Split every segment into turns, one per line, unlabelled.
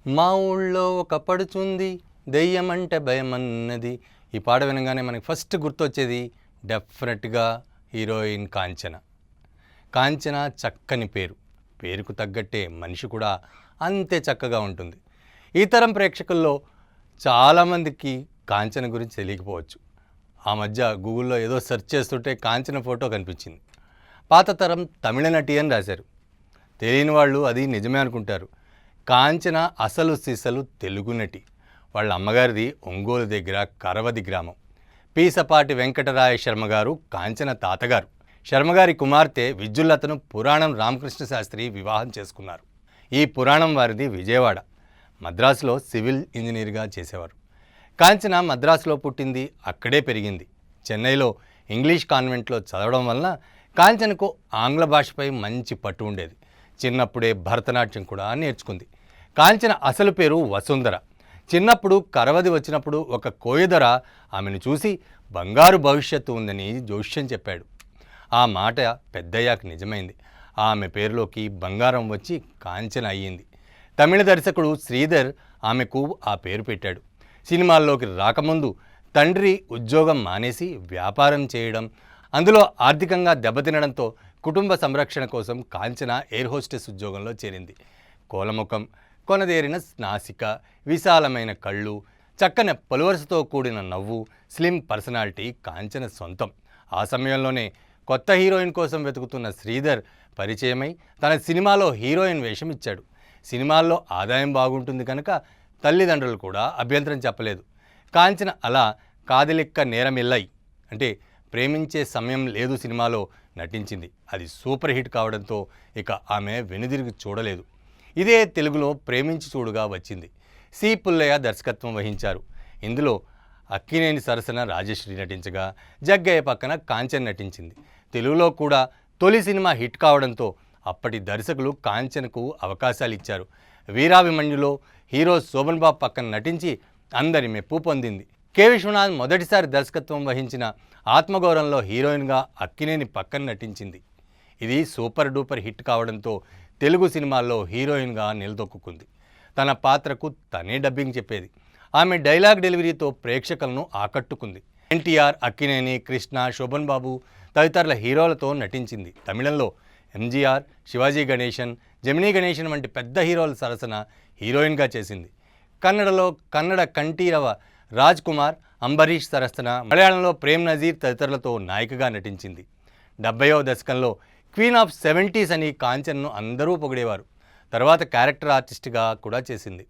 మా ఊళ్ళో ఒక పడుచుంది దెయ్యమంటే భయమన్నది. ఈ పాట వినగానే మనకి ఫస్ట్ గుర్తొచ్చేది డెఫినెట్గా హీరోయిన్ కాంచన. కాంచన చక్కని పేరు, పేరుకు తగ్గట్టే మనిషి కూడా అంతే చక్కగా ఉంటుంది. ఈ తరం ప్రేక్షకుల్లో చాలామందికి కాంచన గురించి తెలియకపోవచ్చు. ఆ మధ్య గూగుల్లో ఏదో సెర్చ్ చేస్తుంటే కాంచన ఫోటో కనిపించింది. పాత తరం తమిళ నటి అని రాశారు. తెలియని వాళ్ళు అది నిజమే అనుకుంటారు. కాంచన అసలు సిసలు తెలుగు నటి. వాళ్ళ అమ్మగారిది ఒంగోలు దగ్గర కరవది గ్రామం. పీసపాటి వెంకటరాయ శర్మగారు కాంచన తాతగారు. శర్మగారి కుమార్తె విద్యుల్లతను పురాణం రామకృష్ణ శాస్త్రి వివాహం చేసుకున్నారు. ఈ పురాణం వారిది విజయవాడ. మద్రాసులో సివిల్ ఇంజనీర్గా చేసేవారు. కాంచన మద్రాసులో పుట్టింది, అక్కడే పెరిగింది. చెన్నైలో ఇంగ్లీష్ కాన్వెంట్లో చదవడం వలన కాంచనకు ఆంగ్ల భాషపై మంచి పట్టు ఉండేది. చిన్నప్పుడే భరతనాట్యం కూడా నేర్చుకుంది. కాంచన అసలు పేరు వసుంధర. చిన్నప్పుడు కరవది వచ్చినప్పుడు ఒక కోయదొర ఆమెను చూసి బంగారు భవిష్యత్తు ఉందని జోష్యం చెప్పాడు. ఆ మాట పెద్దయ్యాక నిజమైంది. ఆమె పేరులోకి బంగారం వచ్చి కాంచన అయ్యింది. తమిళ దర్శకుడు శ్రీధర్ ఆమెకు ఆ పేరు పెట్టాడు. సినిమాల్లోకి రాకముందు తండ్రి ఉద్యోగం మానేసి వ్యాపారం చేయడం, అందులో ఆర్థికంగా దెబ్బతినడంతో కుటుంబ సంరక్షణ కోసం కాంచన ఎయిర్ హోస్టెస్ ఉద్యోగంలో చేరింది. కోలముఖం, కొనదేరిన నాసిక, విశాలమైన కళ్ళు, చక్కని పలువరుసతో కూడిన నవ్వు, స్లిమ్ పర్సనాలిటీ కాంచన సొంతం. ఆ సమయంలోనే కొత్త హీరోయిన్ కోసం వెతుకుతున్న శ్రీధర్ పరిచయమై తన సినిమాలో హీరోయిన్ వేషం ఇచ్చాడు. సినిమాల్లో ఆదాయం బాగుంటుంది కనుక తల్లిదండ్రులు కూడా అభ్యంతరం చెప్పలేదు. కాంచన అలా కాదలిక్క నేరమిల్లై అంటే ప్రేమించే సమయం లేదు సినిమాలో నటించింది. అది సూపర్ హిట్ కావడంతో ఇక ఆమె వెనుదిరిగి చూడలేదు. ఇదే తెలుగులో ప్రేమించి చూడుగా వచ్చింది. సి పుల్లయ్య దర్శకత్వం వహించారు. ఇందులో అక్కినేని సరసన రాజశ్రీ నటించగా జగ్గయ్య పక్కన కాంచన నటించింది. తెలుగులో కూడా తొలి సినిమా హిట్ కావడంతో అప్పటి దర్శకులు కాంచనకు అవకాశాలు ఇచ్చారు. వీరాభిమన్యులో హీరో శోభన్ బాబు పక్కన నటించి అందరి మెప్పు పొందింది. కె విశ్వనాథ్ మొదటిసారి దర్శకత్వం వహించిన ఆత్మగౌరవంలో హీరోయిన్గా అక్కినేని పక్కన నటించింది. ఇది సూపర్ డూపర్ హిట్ కావడంతో తెలుగు సినిమాల్లో హీరోయిన్గా నిలదొక్కుంది. తన పాత్రకు తనే డబ్బింగ్ చెప్పేది. ఆమె డైలాగ్ డెలివరీతో ప్రేక్షకులను ఆకట్టుకుంది. ఎన్టీఆర్, అక్కినేని, కృష్ణ, శోభన్ బాబు తదితరుల హీరోలతో నటించింది. తమిళంలో ఎంజీఆర్, శివాజీ గణేశన్, జమినీ గణేశన్ వంటి పెద్ద హీరోల సరసన హీరోయిన్గా చేసింది. కన్నడలో కన్నడ కంఠీరవ రాజ్ కుమార్, అంబరీష్ సరసన, మలయాళంలో ప్రేమ్ నజీర్ తదితరులతో నాయికగా నటించింది. 70వ దశకంలో క్వీన్ ఆఫ్ 70s అని కాంచనను అందరూ పొగిడేవారు. తర్వాత క్యారెక్టర్ ఆర్టిస్ట్గా కూడా చేసింది.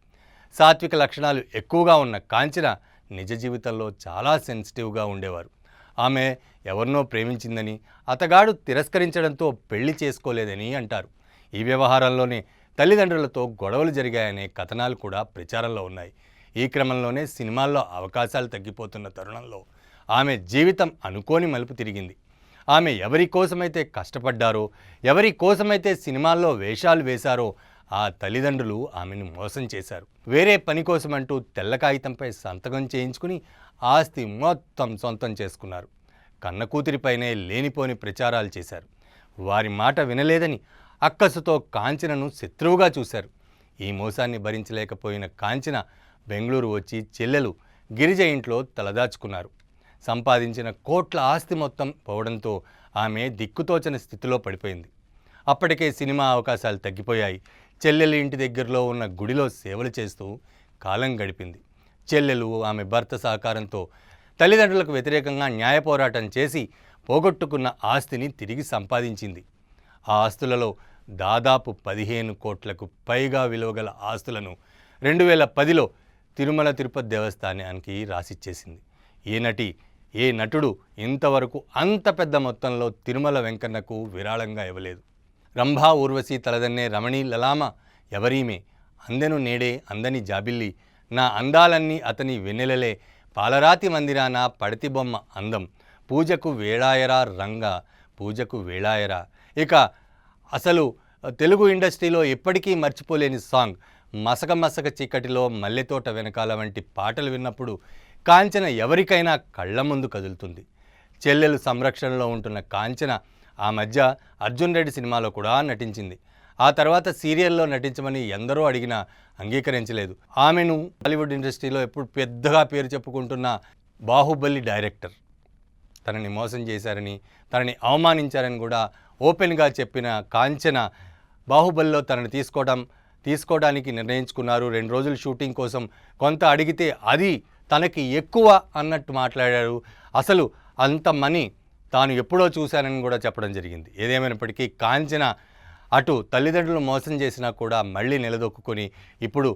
సాత్విక లక్షణాలు ఎక్కువగా ఉన్న కాంచన నిజ జీవితంలో చాలా సెన్సిటివ్గా ఉండేవారు. ఆమె ఎవరినో ప్రేమించిందని, అతగాడు తిరస్కరించడంతో పెళ్లి చేసుకోలేదని అంటారు. ఈ వ్యవహారంలోనే తల్లిదండ్రులతో గొడవలు జరిగాయనే కథనాలు కూడా ప్రచారంలో ఉన్నాయి. ఈ క్రమంలోనే సినిమాల్లో అవకాశాలు తగ్గిపోతున్న తరుణంలో ఆమె జీవితం అనుకోని మలుపు తిరిగింది. ఆమె ఎవరి కోసమైతే కష్టపడ్డారో, ఎవరి కోసమైతే సినిమాల్లో వేషాలు వేశారో ఆ తల్లిదండ్రులు ఆమెను మోసం చేశారు. వేరే పని కోసమంటూ తెల్ల కాగితంపై సంతకం చేయించుకుని ఆస్తి మొత్తం సొంతం చేసుకున్నారు. కన్న కూతురిపైనే లేనిపోని ప్రచారాలు చేశారు. వారి మాట వినలేదని అక్కసుతో కాంచనను శత్రువుగా చూశారు. ఈ మోసాన్ని భరించలేకపోయిన కాంచన బెంగళూరు వచ్చి చెల్లెలు గిరిజ ఇంట్లో తలదాచుకున్నారు. సంపాదించిన కోట్ల ఆస్తి మొత్తం పోవడంతో ఆమె దిక్కుతోచని స్థితిలో పడిపోయింది. అప్పటికే సినిమా అవకాశాలు తగ్గిపోయాయి. చెల్లెలు ఇంటి దగ్గరలో ఉన్న గుడిలో సేవలు చేస్తూ కాలం గడిపింది. చెల్లెలు ఆమె భర్త సహకారంతో తల్లిదండ్రులకు వ్యతిరేకంగా న్యాయ పోరాటం చేసి పోగొట్టుకున్న ఆస్తిని తిరిగి సంపాదించింది. ఆ ఆస్తులలో దాదాపు 15 కోట్లకు పైగా విలువగల ఆస్తులను 2010లో తిరుమల తిరుపతి దేవస్థానానికి రాసిచ్చేసింది. ఏ నటి, ఏ నటుడు ఇంతవరకు అంత పెద్ద మొత్తంలో తిరుమల వెంకన్నకు విరాళంగా ఇవ్వలేదు. రంభా ఊర్వశి తలదన్నే రమణి లలామ ఎవరీమే, అందెను నేడే అందని జాబిల్లి, నా అందాలన్నీ అతని వెన్నెలలే, పాలరాతి మందిరాన పడతి బొమ్మ అందం, పూజకు వేళాయరా రంగ, పూజకు వేళాయరా. ఇక అసలు తెలుగు ఇండస్ట్రీలో ఎప్పటికీ మర్చిపోలేని సాంగ్ మసక మసక చీకటిలో మల్లెతోట వెనకాల వంటి పాటలు విన్నప్పుడు కాంచన ఎవరికైనా కళ్ళ ముందు కదులుతుంది. చెల్లెలు సంరక్షణలో ఉంటున్న కాంచన ఆ మధ్య అర్జున్ రెడ్డి సినిమాలో కూడా నటించింది. ఆ తర్వాత సీరియల్లో నటించమని ఎందరో అడిగినా అంగీకరించలేదు. ఆమెను బాలీవుడ్ ఇండస్ట్రీలో ఎప్పుడు పెద్దగా పేరు చెప్పుకుంటున్న బాహుబలి డైరెక్టర్ తనని మోసం చేశారని, తనని అవమానించారని కూడా ఓపెన్గా చెప్పిన కాంచన బాహుబలిలో తనని తీసుకోవడానికి నిర్ణయించుకున్నారు. 2 రోజులు షూటింగ్ కోసం కొంత అడిగితే అది తనకి ఎక్కువ అన్నట్టు మాట్లాడారు. అసలు అంత మనీ తాను ఎప్పుడో చూశానని కూడా చెప్పడం జరిగింది. ఏదేమైనప్పటికీ కాంచన అటు తల్లిదండ్రులు మోసం చేసినా కూడా మళ్ళీ నిలదొక్కుని ఇప్పుడు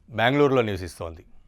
బెంగళూరులో నివసిస్తోంది.